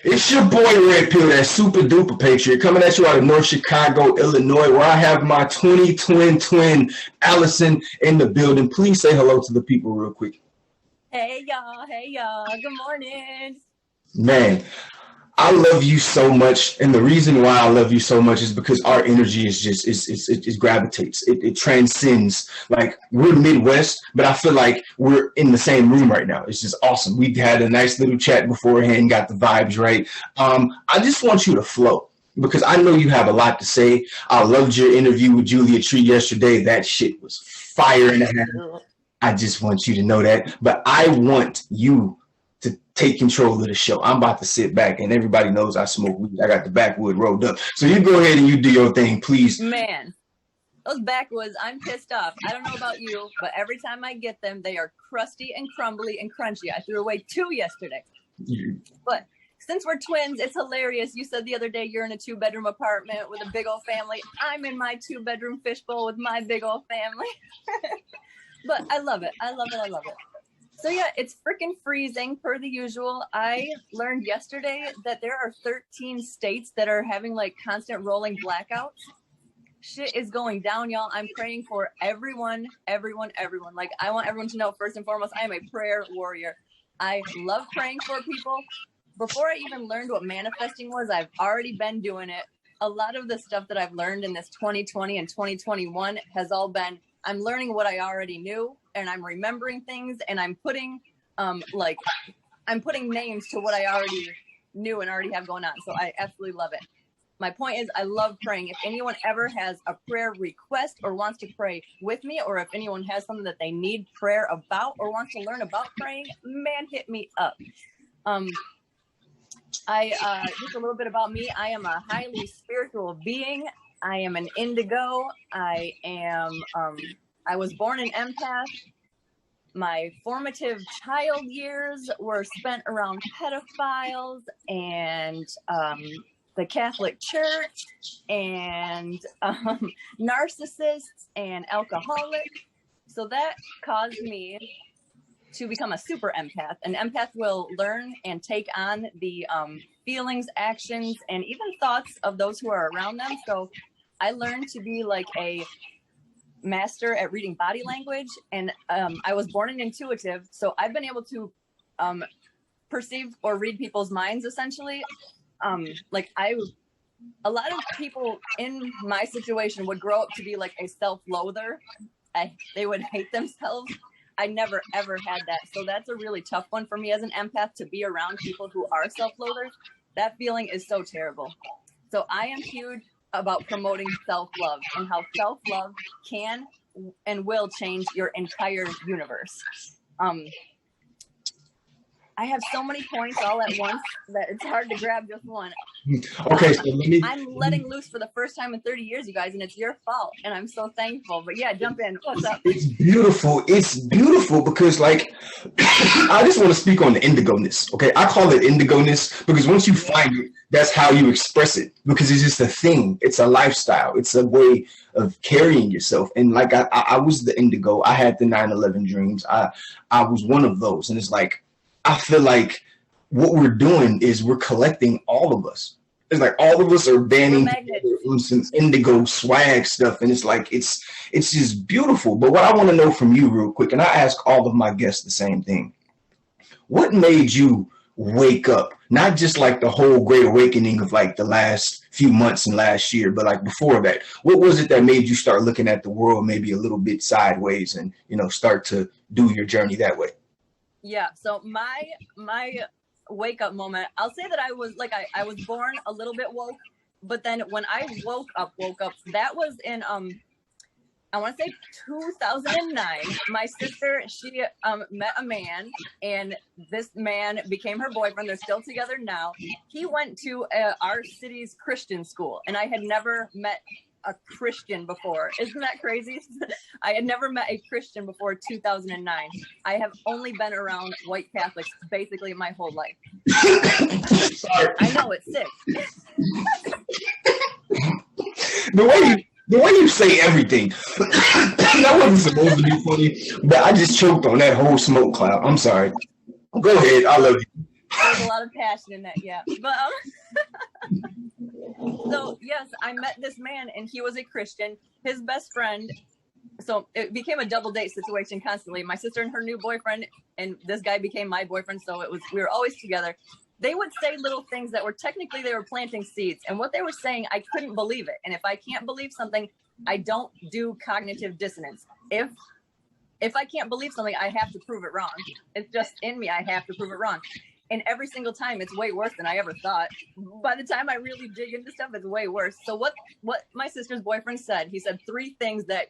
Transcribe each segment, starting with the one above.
It's your boy Red Pill, that super duper patriot, coming at you out of North Chicago, Illinois, where I have my 20 twin Allison in the building. Please say hello to the people real quick. Hey y'all, good morning. Man, I love you so much, and the reason why I love you so much is because our energy is just it gravitates, it transcends. Like, we're Midwest, but I feel like we're in the same room right now. It's just awesome. We had a nice little chat beforehand, got the vibes right. I just want you to flow, because I know you have a lot to say. I loved your interview with Julia Tree yesterday. That shit was fire in the head. I just want you to know that, but I want you to take control of the show. I'm about to sit back, and everybody knows I smoke weed. I got the backwood rolled up. So you go ahead and you do your thing, please. Man, those backwoods, I'm pissed off. I don't know about you, but every time I get them, they are crusty and crumbly and crunchy. I threw away 2 yesterday. But since we're twins, it's hilarious. You said the other day you're in a 2-bedroom apartment with a big old family. I'm in my 2-bedroom fishbowl with my big old family. But I love it. I love it. So yeah, it's freaking freezing per the usual. I learned yesterday that there are 13 states that are having like constant rolling blackouts. Shit is going down, y'all. I'm praying for everyone. Like, I want everyone to know, first and foremost, I am a prayer warrior. I love praying for people. Before I even learned what manifesting was, I've already been doing it. A lot of the stuff that I've learned in this 2020 and 2021 has all been, I'm learning what I already knew, and I'm remembering things, and I'm putting names to what I already knew and already have going on. So I absolutely love it. My point is, I love praying. If anyone ever has a prayer request or wants to pray with me, or if anyone has something that they need prayer about or wants to learn about praying, man, hit me up. Just a little bit about me. I am a highly spiritual being. I am an indigo. I was born an empath. My formative child years were spent around pedophiles and the Catholic Church and narcissists and alcoholics. So that caused me to become a super empath. An empath will learn and take on the feelings, actions, and even thoughts of those who are around them. So I learned to be like a master at reading body language, and I was born an intuitive, so I've been able to perceive or read people's minds, essentially. A lot of people in my situation would grow up to be like a self-loather. They would hate themselves. I never ever had that, so that's a really tough one for me as an empath, to be around people who are self-loathers. That feeling is so terrible. So I am huge about promoting self-love and how self-love can and will change your entire universe. I have so many points all at once that it's hard to grab just one. Okay, so I'm letting loose for the first time in 30 years, you guys, and it's your fault, and I'm so thankful. But yeah, jump in. What's up? It's beautiful because, like, I just want to speak on the indigo-ness. Okay, I call it indigo-ness because once you find it, that's how you express it, because it's just a thing. It's a lifestyle. It's a way of carrying yourself. And like, I was the indigo. I had the 9/11 dreams. I was one of those, and it's like, I feel like what we're doing is we're collecting all of us. It's like all of us are banding together on some indigo swag stuff, and it's like it's just beautiful. But what I want to know from you real quick, and I ask all of my guests the same thing: what made you wake up? Not just like the whole great awakening of like the last few months and last year, but like before that, what was it that made you start looking at the world maybe a little bit sideways and, you know, start to do your journey that way? Yeah, so my wake up moment, I'll say that I was born a little bit woke, but then when I woke up, that was in I want to say 2009, my sister, she met a man, and this man became her boyfriend. They're still together now. He went to our city's Christian school, and I had never met a Christian before. Isn't that crazy? I had never met a Christian before 2009. I have only been around white Catholics basically my whole life. Sorry. I know, it's sick. The way you say everything, that wasn't supposed to be funny, but I just choked on that whole smoke cloud. I'm sorry. Go ahead. I love you. There's a lot of passion in that, yeah. But so yes, I met this man, and he was a Christian. His best friend. So it became a double date situation constantly. My sister and her new boyfriend, and this guy became my boyfriend. So we were always together. They would say little things that were technically, they were planting seeds. And what they were saying, I couldn't believe it. And if I can't believe something, I don't do cognitive dissonance. If I can't believe something, I have to prove it wrong. It's just in me. I have to prove it wrong. And every single time, it's way worse than I ever thought. By the time I really dig into stuff, it's way worse. So what my sister's boyfriend said, he said 3 things that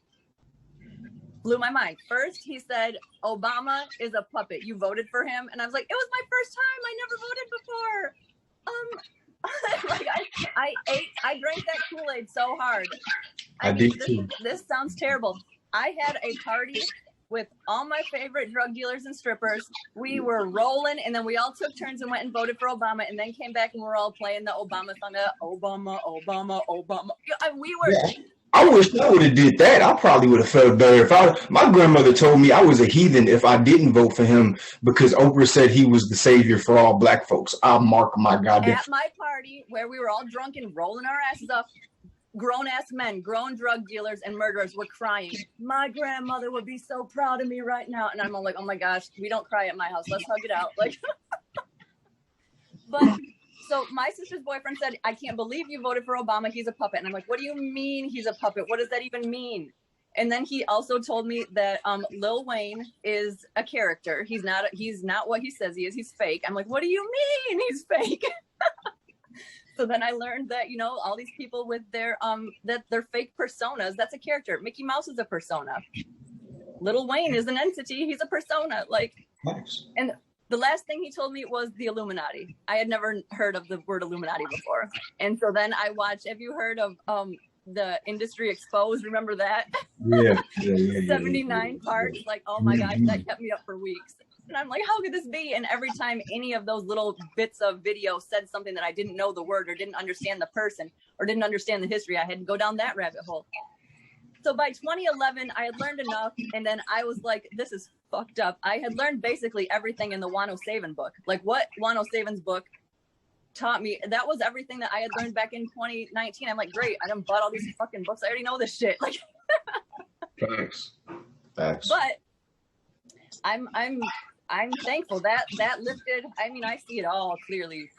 blew my mind. First, he said, Obama is a puppet. You voted for him. And I was like, it was my first time. I never voted before. I drank that Kool-Aid so hard. I did too. This sounds terrible. I had a party with all my favorite drug dealers and strippers. We were rolling, and then we all took turns and went and voted for Obama, and then came back and we're all playing the Obama song. Obama, Obama, Obama. We were... Yeah. I wish I would have did that. I probably would have felt better. My grandmother told me I was a heathen if I didn't vote for him because Oprah said he was the savior for all black folks. I'll mark my goddamn. At my party where we were all drunk and rolling our asses up, grown-ass men, grown drug dealers and murderers were crying. My grandmother would be so proud of me right now. And I'm all like, oh my gosh, we don't cry at my house. Let's hug it out. Like, but... So my sister's boyfriend said, I can't believe you voted for Obama. He's a puppet. And I'm like, what do you mean he's a puppet? What does that even mean? And then he also told me that Lil Wayne is a character. He's not what he says he is. He's fake. I'm like, what do you mean he's fake? So then I learned that, all these people with their fake personas, that's a character. Mickey Mouse is a persona. Lil Wayne is an entity. He's a persona. Like, nice. And the last thing he told me was the Illuminati. I had never heard of the word Illuminati before. And so then I watched, have you heard of the Industry Exposed? Remember that? Yeah. 79 parts. Like, oh my gosh, that kept me up for weeks. And I'm like, how could this be? And every time any of those little bits of video said something that I didn't know the word or didn't understand the person or didn't understand the history, I had to go down that rabbit hole. So by 2011, I had learned enough, and then I was like, this is fucked up. I had learned basically everything in the Juan O'Savin book. Like what Juan O'Savin's book taught me, that was everything that I had learned back in 2019. I'm like, great, I done bought all these fucking books. I already know this shit. Like, Facts. But I'm thankful that lifted. I mean, I see it all clearly.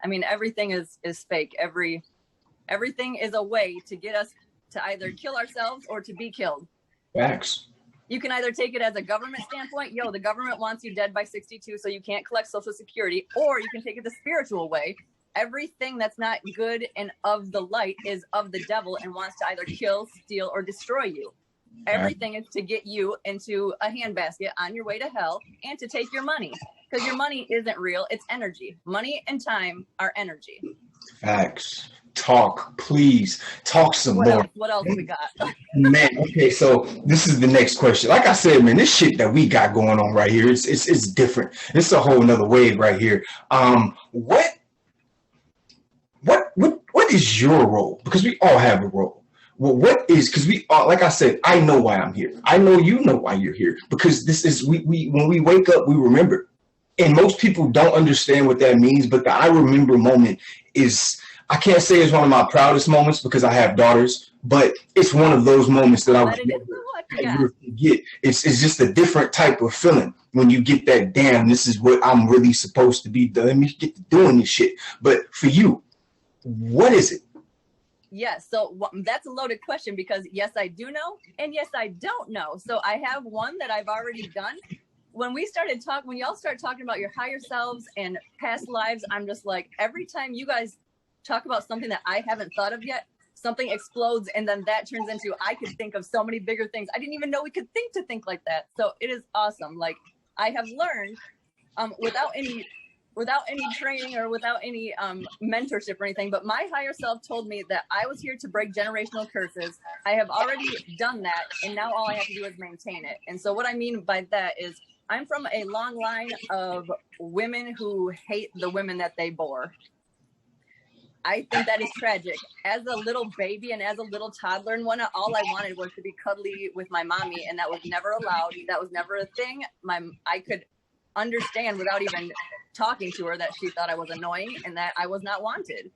I mean, everything is fake. Everything is a way to get us to either kill ourselves or to be killed. Facts. You can either take it as a government standpoint, the government wants you dead by 62, so you can't collect Social Security, or you can take it the spiritual way. Everything that's not good and of the light is of the devil and wants to either kill, steal, or destroy you. Everything is to get you into a handbasket on your way to hell and to take your money, because your money isn't real, it's energy. Money and time are energy. Facts. Talk, please. Talk some more. What else we got? Man, okay, so this is the next question. Like I said, man, this shit that we got going on right here, it's different. It's a whole nother wave right here. What is your role? Because we all have a role. Well, what is, because we all, like I said, I know why I'm here. I know you know why you're here. Because this is, we when we wake up, we remember. And most people don't understand what that means, but the I remember moment is, I can't say it's one of my proudest moments because I have daughters, but it's one of those moments that I would never forget. It's just a different type of feeling when you get that, damn, this is what I'm really supposed to be doing. Let me get to doing this shit. But for you, what is it? Yes, so that's a loaded question because yes, I do know, and yes, I don't know. So I have one that I've already done. When y'all start talking about your higher selves and past lives, I'm just like, every time you guys talk about something that I haven't thought of yet, something explodes, and then that turns into, I could think of so many bigger things. I didn't even know we could think like that. So it is awesome. Like, I have learned without any training or without any mentorship or anything, but my higher self told me that I was here to break generational curses. I have already done that, and now all I have to do is maintain it. And so what I mean by that is, I'm from a long line of women who hate the women that they bore. I think that is tragic. As a little baby and as a little toddler and whatnot, all I wanted was to be cuddly with my mommy, and that was never allowed. That was never a thing. I could understand without even talking to her that she thought I was annoying and that I was not wanted.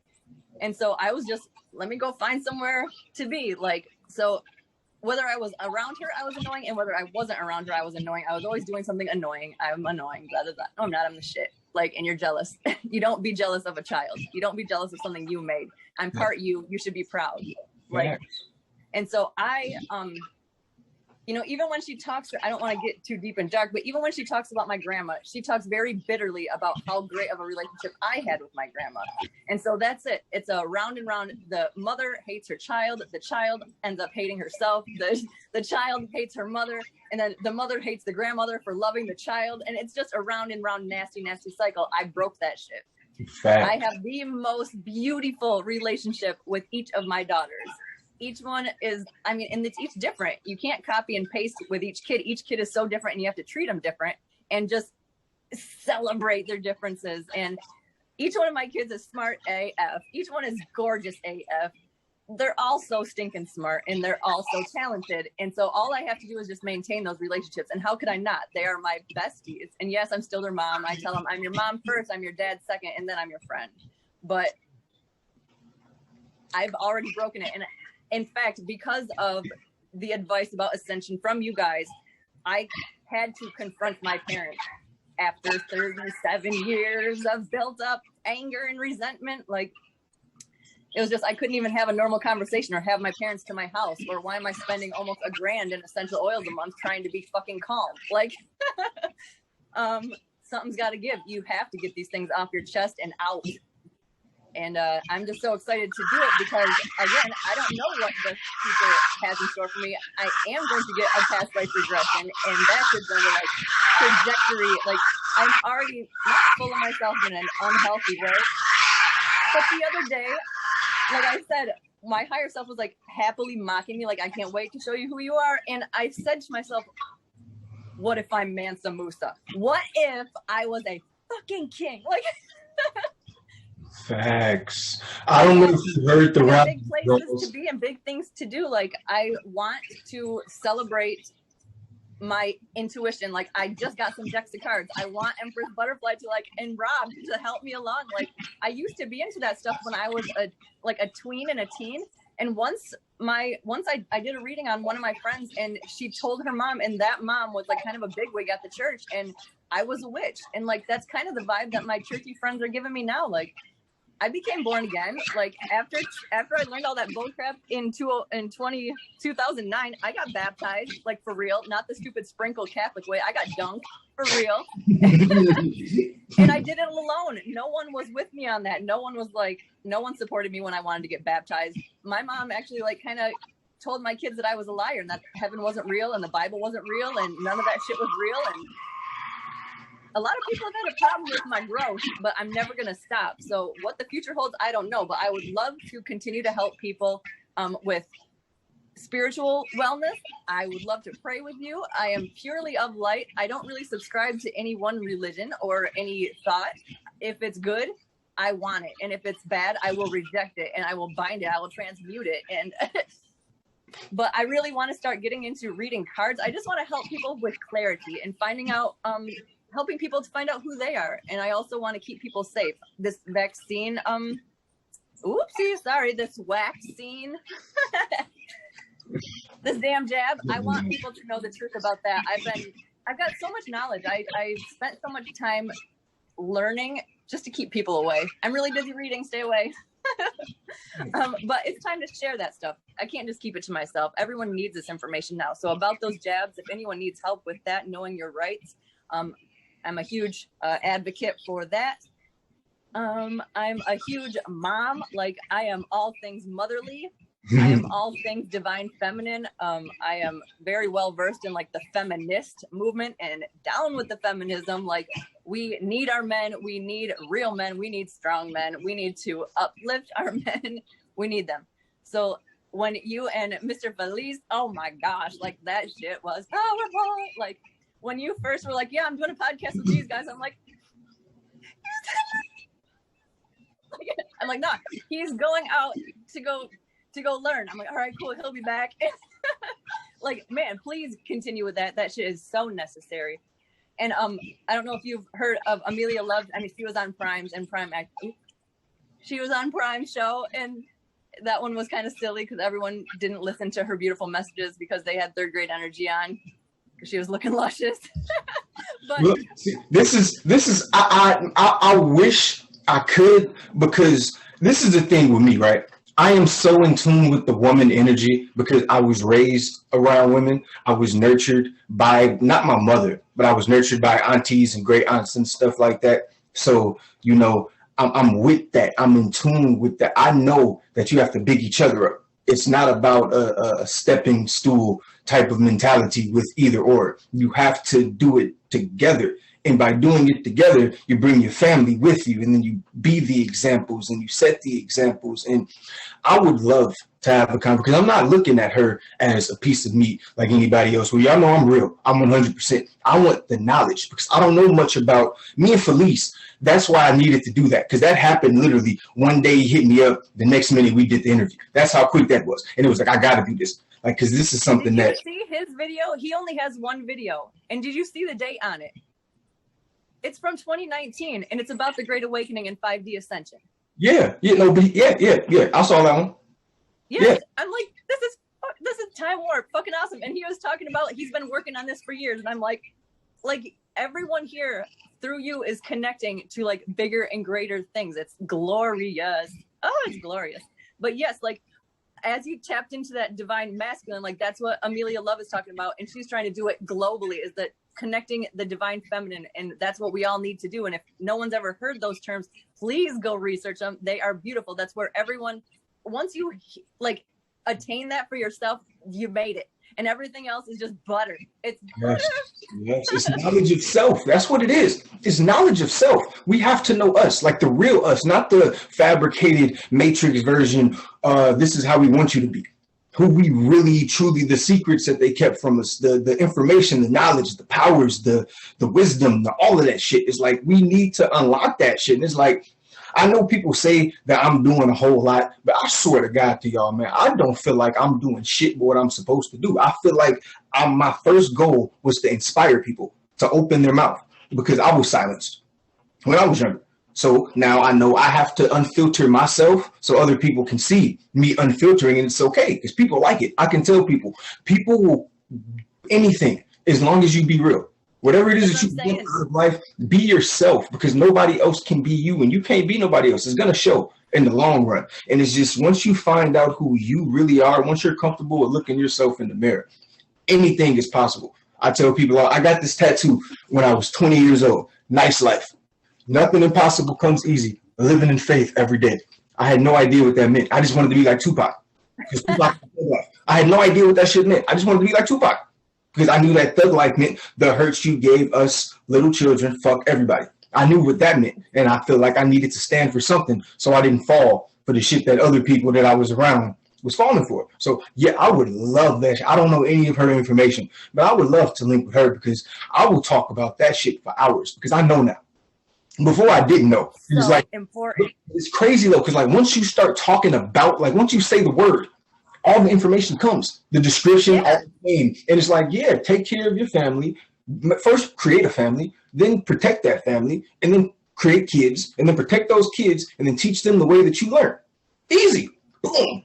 And so I was just, let me go find somewhere to be. Like, so whether I was around her, I was annoying, and whether I wasn't around her, I was annoying. I was always doing something annoying. I'm annoying. Blah, blah, blah. No, I'm not. I'm the shit. Like, and you're jealous. You don't be jealous of a child. You don't be jealous of something you made. I'm part you. You should be proud. Like, and so I, you know, even when she talks, I don't want to get too deep and dark, but even when she talks about my grandma, she talks very bitterly about how great of a relationship I had with my grandma. And so that's it. It's a round and round. The mother hates her child. The child ends up hating herself. The child hates her mother. And then the mother hates the grandmother for loving the child. And it's just a round and round, nasty, nasty cycle. I broke that shit. Fact. I have the most beautiful relationship with each of my daughters. Each one is, I mean, and it's each different. You can't copy and paste with each kid. Each kid is so different, and you have to treat them different and just celebrate their differences. And each one of my kids is smart AF. Each one is gorgeous AF. They're all so stinking smart, and they're all so talented. And so all I have to do is just maintain those relationships. And how could I not? They are my besties. And yes, I'm still their mom. I tell them I'm your mom first, I'm your dad second, and then I'm your friend. But I've already broken it. And in fact, because of the advice about ascension from you guys, I had to confront my parents after 37 years of built up anger and resentment. Like, it was just, I couldn't even have a normal conversation or have my parents to my house. Or why am I spending almost $1,000 in essential oils a month trying to be fucking calm? Like, something's got to give. You have to get these things off your chest and out. And I'm just so excited to do it because, again, I don't know what the future has in store for me. I am going to get a past life regression, and that's just going to, like, trajectory. Like, I'm already not full of myself in an unhealthy way. But the other day, like I said, my higher self was, like, happily mocking me, like, I can't wait to show you who you are. And I said to myself, what if I'm Mansa Musa? What if I was a fucking king? Like... Facts. I don't know if you heard the rap. Big places to be and big things to do. Like, I want to celebrate my intuition. Like, I just got some decks of cards. I want Empress Butterfly to, like, and Rob to help me along. Like, I used to be into that stuff when I was a tween and a teen. And once I did a reading on one of my friends, and she told her mom, and that mom was, like, kind of a bigwig at the church, and I was a witch. And, like, that's kind of the vibe that my churchy friends are giving me now. Like, I became born again. Like, after I learned all that bullcrap in 2009, I got baptized, like, for real, not the stupid sprinkle Catholic way. I got dunked for real. And I did it alone. No one was with me on that. No one supported me when I wanted to get baptized. My mom actually, like, kind of told my kids that I was a liar and that heaven wasn't real and the Bible wasn't real and none of that shit was real. And a lot of people have had a problem with my growth, but I'm never going to stop. So what the future holds, I don't know. But I would love to continue to help people with spiritual wellness. I would love to pray with you. I am purely of light. I don't really subscribe to any one religion or any thought. If it's good, I want it. And if it's bad, I will reject it and I will bind it. I will transmute it. And but I really want to start getting into reading cards. I just want to help people with clarity and finding out helping people to find out who they are. And I also want to keep people safe. This vaccine, this vaccine, this damn jab, I want people to know the truth about that. I've got so much knowledge. I've spent so much time learning just to keep people away. I'm really busy reading, stay away. But it's time to share that stuff. I can't just keep it to myself. Everyone needs this information now. So about those jabs, if anyone needs help with that, knowing your rights, I'm a huge advocate for that. I'm a huge mom. Like, I am all things motherly. I am all things divine feminine. I am very well versed in like the feminist movement and down with the feminism. Like, we need our men. We need real men. We need strong men. We need to uplift our men. We need them. So when you and Mr. Feliz, oh my gosh, like that shit was powerful. Like when you first were like, yeah, I'm doing a podcast with these guys. I'm like, nah, he's going out to go learn. I'm like, all right, cool, he'll be back. Like, man, please continue with that. That shit is so necessary. And I don't know if you've heard of Amelia Love. I mean, she was on Prime's and Prime Act. She was on Prime's show, and that one was kind of silly because everyone didn't listen to her beautiful messages because they had third grade energy on because she was looking luscious. But look, see, this is I wish I could, because this is the thing with me, right? I am so in tune with the woman energy because I was raised around women. I was nurtured by, not my mother, but I was nurtured by aunties and great aunts and stuff like that. So, you know, I'm with that. I'm in tune with that. I know that you have to big each other up. It's not about a stepping stool type of mentality with either or. You have to do it together. And by doing it together, you bring your family with you, and then you be the examples and you set the examples. And I would love to have a conversation, because I'm not looking at her as a piece of meat like anybody else. Well, y'all know I'm real. I'm 100%. I want the knowledge because I don't know much about me and Felice. That's why I needed to do that, because that happened literally one day. He hit me up. The next minute we did the interview. That's how quick that was. And it was like, I got to do this. Like, because this is something that. Did you see his video? He only has one video. And did you see the date on it? It's from 2019, and it's about the Great Awakening and 5D Ascension. Yeah. I saw that one. Yeah. I'm like, this is time warp, fucking awesome. And he was talking about he's been working on this for years, and I'm like everyone here through you is connecting to like bigger and greater things. It's glorious. Oh, it's glorious. But yes, like as you tapped into that divine masculine, like that's what Amelia Love is talking about, and she's trying to do it globally. Is that connecting the divine feminine, and that's what we all need to do. And if no one's ever heard those terms, please go research them. They are beautiful. That's where everyone, once you like attain that for yourself, you made it, and everything else is just butter. It's butter. Yes, it's knowledge of self. That's what it is. It's knowledge of self. We have to know us, like the real us, not the fabricated matrix version. This is how we want you to be. Who we really, truly, the secrets that they kept from us, the information, the knowledge, the powers, the wisdom, all of that shit. Is like, we need to unlock that shit. And it's like, I know people say that I'm doing a whole lot, but I swear to God to y'all, man, I don't feel like I'm doing shit what I'm supposed to do. I feel like my first goal was to inspire people to open their mouth, because I was silenced when I was younger. So now I know I have to unfilter myself so other people can see me unfiltering, and it's okay because people like it. I can tell people will anything as long as you be real. Whatever it is that you want out of life, be yourself, because nobody else can be you, and you can't be nobody else. It's going to show in the long run. And it's just, once you find out who you really are, once you're comfortable with looking yourself in the mirror, anything is possible. I tell people, I got this tattoo when I was 20 years old. Nice life. Nothing impossible comes easy. Living in faith every day. I had no idea what that meant. I just wanted to be like Tupac. Because Tupac, I had no idea what that shit meant. I just wanted to be like Tupac. Because I knew that thug life meant the hurts you gave us little children, fuck everybody. I knew what that meant. And I feel like I needed to stand for something so I didn't fall for the shit that other people that I was around was falling for. So yeah, I would love that. I don't know any of her information, but I would love to link with her, because I will talk about that shit for hours, because I know now. Before I didn't know. It was like important. It's crazy though, because like once you start talking about, like once you say the word, all the information comes, the description, all the name, and it's like, yeah, take care of your family. First, create a family, then protect that family, and then create kids, and then protect those kids, and then teach them the way that you learn. Easy, boom.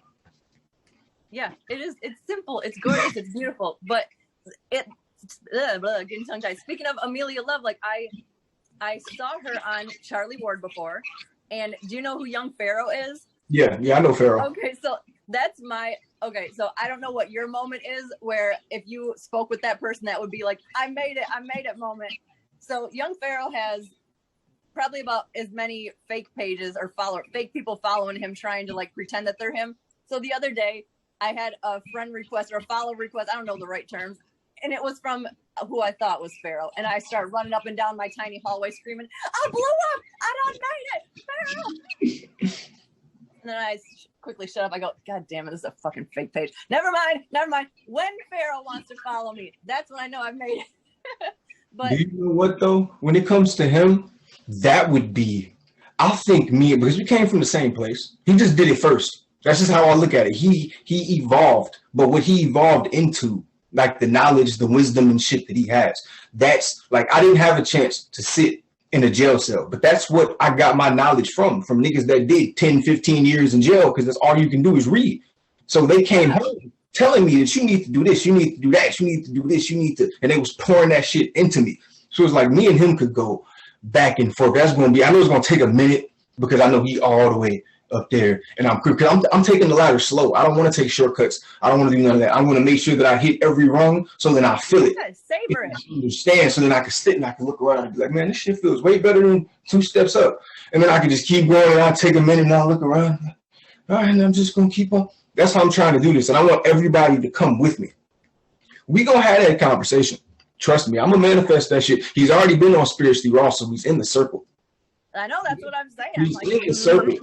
Yeah, it is. It's simple. It's gorgeous. It's beautiful. But getting tongue tied. Speaking of Amelia Love, like I saw her on Charlie Ward before, and do you know who Young Pharaoh is? Yeah, I know Pharaoh. Okay, so that's so I don't know what your moment is, where if you spoke with that person, that would be like, I made it moment. So Young Pharaoh has probably about as many fake pages or fake people following him, trying to like pretend that they're him, So the other day, I had a friend request or a follow request. I don't know the right terms. And it was from who I thought was Pharaoh. And I started running up and down my tiny hallway screaming, I blew up! I don't made it! Pharaoh! And then I quickly shut up. I go, God damn it, this is a fucking fake page. Never mind. When Pharaoh wants to follow me, that's when I know I've made it. But you know what, though? When it comes to him, that would be, I think because we came from the same place. He just did it first. That's just how I look at it. He evolved, but what he evolved into, like the knowledge, the wisdom and shit that he has, that's like, I didn't have a chance to sit in a jail cell, but that's what I got my knowledge from niggas that did 10, 15 years in jail, because that's all you can do is read. So they came home telling me that you need to do this, you need to do that, you need to do this, and they was pouring that shit into me. So it was like me and him could go back and forth. That's going to be, I know it's going to take a minute, because I know he all the way up there, and I'm taking the ladder slow. I don't want to take shortcuts. I don't want to do none of that. I want to make sure that I hit every rung, so then I feel it. Savor it. Understand, so then I can sit and I can look around and be like, man, this shit feels way better than 2 steps up. And then I can just keep going, and I take a minute and I look around. All right, and I'm just gonna keep on. That's how I'm trying to do this, and I want everybody to come with me. We gonna have that conversation. Trust me, I'm gonna manifest that shit. He's already been on Spiritually Raw, so he's in the circle. I know, that's what I'm saying. He's in the circle.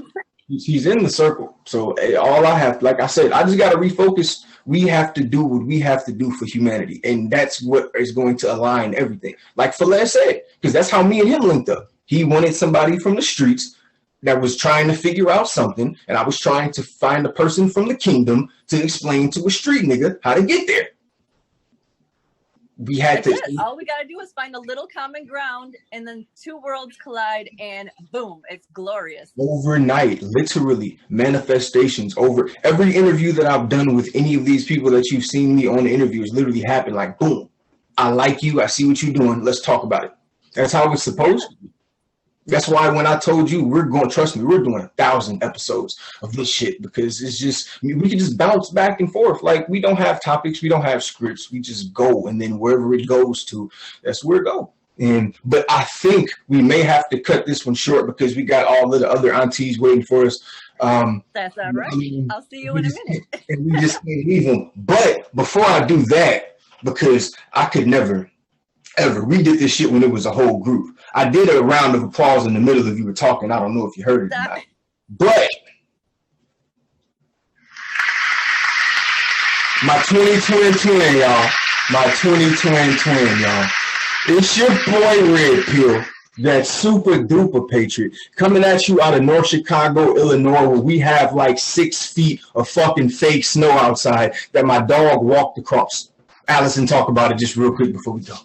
He's in the circle. So all I have, like I said, I just got to refocus. We have to do what we have to do for humanity. And that's what is going to align everything. Like Falez said, because that's how me and him linked up. He wanted somebody from the streets that was trying to figure out something. And I was trying to find a person from the kingdom to explain to a street nigga how to get there. We had to. All we gotta do is find a little common ground, and then 2 worlds collide, and boom, it's glorious. Overnight, literally, manifestations over every interview that I've done with any of these people that you've seen me on the interviews literally happened like, boom, I like you, I see what you're doing, let's talk about it. That's how it's supposed to be. That's why when I told you trust me, we're doing 1,000 episodes of this shit, because it's just, we can just bounce back and forth. Like, we don't have topics, we don't have scripts, we just go, and then wherever it goes to, that's where it goes. But I think we may have to cut this one short, because we got all of the other aunties waiting for us. That's all right. I'll see you in a minute. And we just can't leave them. But before I do that, because I could never, ever, we did this shit when it was a whole group. I did a round of applause in the middle of you were talking. I don't know if you heard it or not. But my 2020 y'all. My 2020 y'all. It's your boy Red Pill, that super duper patriot, coming at you out of North Chicago, Illinois, where we have like 6 feet of fucking fake snow outside that my dog walked across. Allison, talk about it just real quick before we go.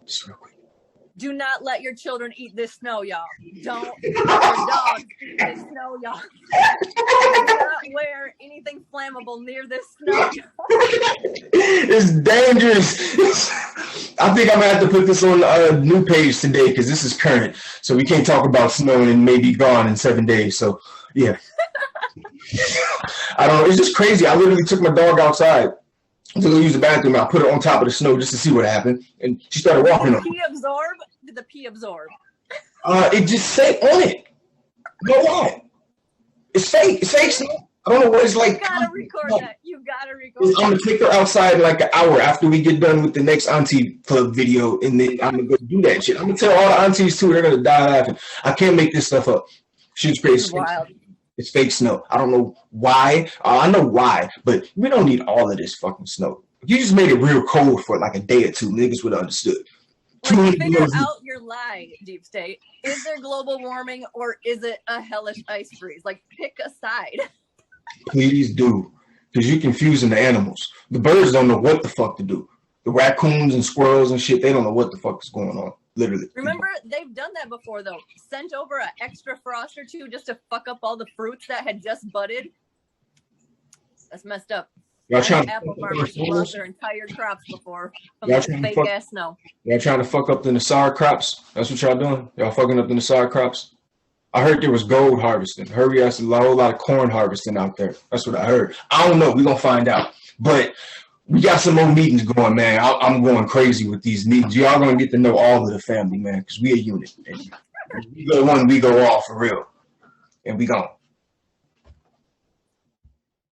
Just real quick. Do not let your children eat this snow, y'all. Don't let your dogs eat this snow, y'all. Do not wear anything flammable near this snow. It's dangerous. I think I'm gonna have to put this on a new page today, because this is current. So we can't talk about snow and it may be gone in 7 days. So yeah. I don't know. It's just crazy. I literally took my dog outside to go use the bathroom. I put her on top of the snow just to see what happened, and she started walking on. Did the pee absorb? Did the pee absorb? It just sat on it. No lie. It's fake. It's fake snow. I don't know what it's like. You gotta record that. You gotta record I'm gonna take her outside in like an hour after we get done with the next Auntie Club video, and then I'm gonna go do that shit. I'm gonna tell all the aunties too. They're gonna die laughing. I can't make this stuff up. Shit's crazy. Wild. It's fake snow. I don't know why. I know why, but we don't need all of this fucking snow. If you just made it real cold for like a day or two, niggas would have understood. Like, figure out your lie, Deep State. Is there global warming, or is it a hellish ice freeze? Like, pick a side. Please do, because you're confusing the animals. The birds don't know what the fuck to do. The raccoons and squirrels and shit, they don't know what the fuck is going on. Literally. Remember, they've done that before, though. Sent over an extra frost or two just to fuck up all the fruits that had just budded. That's messed up. Y'all trying apple farmers lost their entire crops before from that fake ass snow. Y'all trying to fuck up the Nassar crops? That's what y'all doing? Y'all fucking up the Nassar crops? I heard there was gold harvesting. Heard we has a whole lot of corn harvesting out there. That's what I heard. I don't know. We're going to find out. But we got some more meetings going, man. I'm going crazy with these meetings. Y'all going to get to know all of the family, man, because we a unit. And we go one, we go all for real. And we gone.